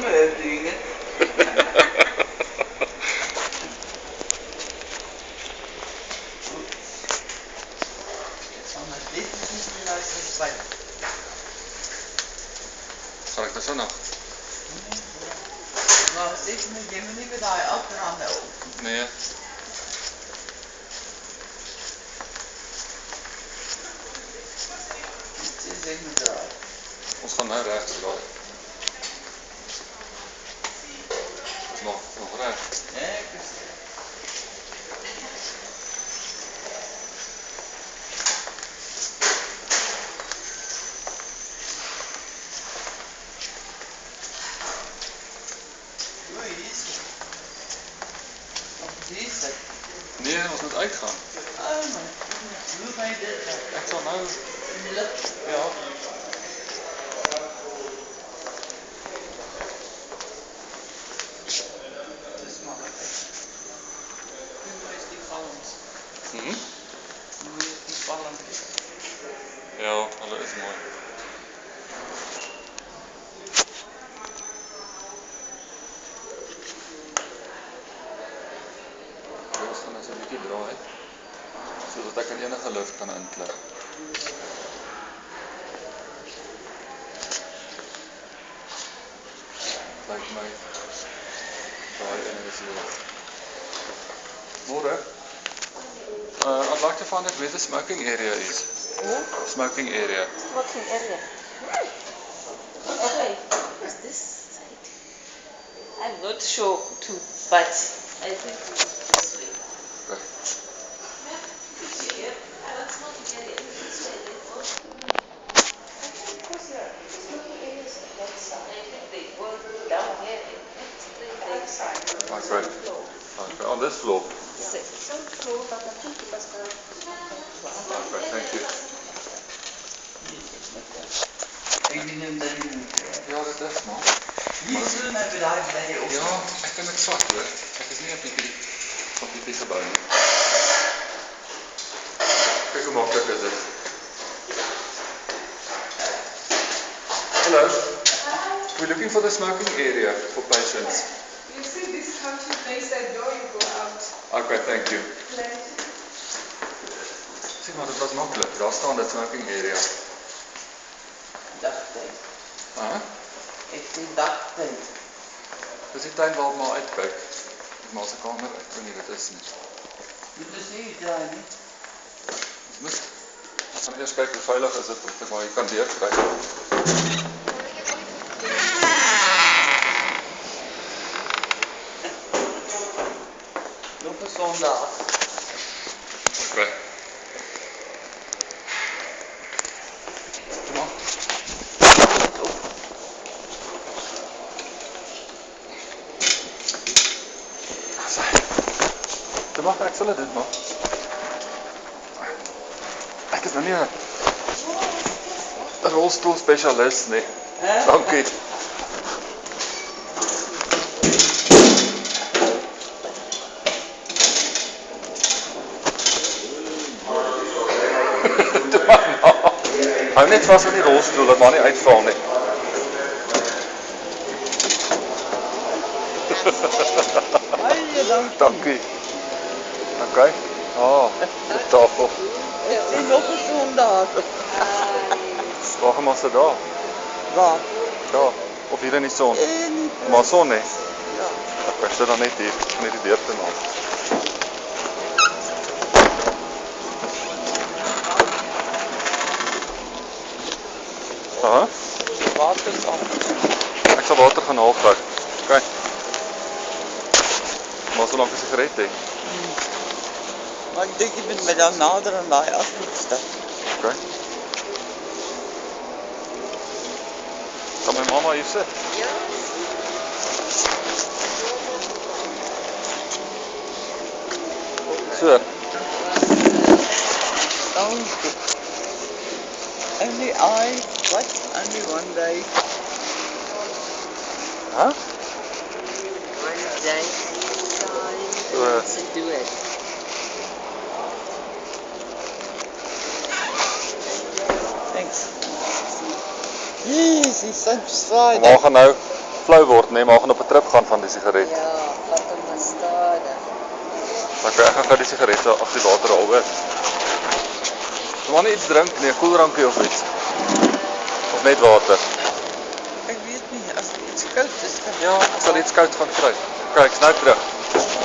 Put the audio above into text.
her doing it. Zal ik dat zo nog? Nou, steeds moet je me niet meer daar achteraan helpen. Nee. Het is echt niet draai. Ons gaan nou rechts draaien. Nog recht. Ja, ik wist het. Nee, ons moet uitgaan. Oh man, hoe ga je dit doen? Ik zal nou... In de lucht? Ja. Het is makkelijk. Hoe is die vallend? Hoe is die vallend? Ja, dat is mooi. Ons gaan nou so 'n bietjie draai, sodat ek in enige lift kan inklim. Lyk my daai ene is leeg. Môre? I'd like to find out where the smoking area is. Smoking area. Smoking area. Okay, is this side? I'm not sure too, but I think it's this way. Okay. Yeah, I want smoking area. This way, I think because smoking area is on that side. I think they go down here and straight that side. Okay. Okay. On this floor. Some floor, but I think you must go. Okay, thank you. Ik ben hem daar niet moeten. Ja, dat is maar. Wie zullen mij bereiken bij je op? Ja, ek kan dit vat hoor. Ek is nie op die gebou nie. Kyk hoe maklik is dit. Hello. We're looking for the smoking area for patients. You see this country place that door, you go out. Okay, thank you. Plenty. Sien maar, dit was maklik. Daar staan dit smoking area. Dagtijd. Huh? Ik zie dagtijd. Dis die tuin waar maar uitkyk. Maar se kamer, ek weet nie wat dit is nie. Moet dus niet draaien, niet? Ons gaan eers kyk hoe veilig is dit of waar jy kan deurkry. Nog een zondag. Okay. Kom maar. Kom maar, ek sal dit doen, maar. Ek is nou nie 'n rolstoel spesialist nie. Dankie. Hou net vas aan die rolstoel, dat maar nie uitval nie. Baie dankie. Dankie. Okay. Die tafel. Ik zie nog een zondag. Waar gaan ons dit daar? Waar? Daar. Of hier in die son. Niet. Maar son nie. Ja. Ek sit dan net hier, net die deur te maak. Aha. Water is af. Ek sal water gaan haal gou. Okay. Maar so lank as jy gered het. Maar ik denk je bent mij dan nader aan die afvoerstad. Okay. Kan my mamma hier sit? Ja. So. Sounds good. Only I, what? Only one day. Huh? One day, So, to do it. Thanks. Jeez, die sun is Friday. Waar gaan nou? flou word, nee, maar gaan op 'n trip gaan van die sigaret. Ja, vat hom maar stadig. Dan ek gaan gou die sigarette af die water al hoor. Wil maar iets drink, nee, koeldrankie of iets. Of net water. Ek weet nie, as dit iets koud is, dan... Ja, ek sal iets koud gaan kry. Kyk, ek's nou terug.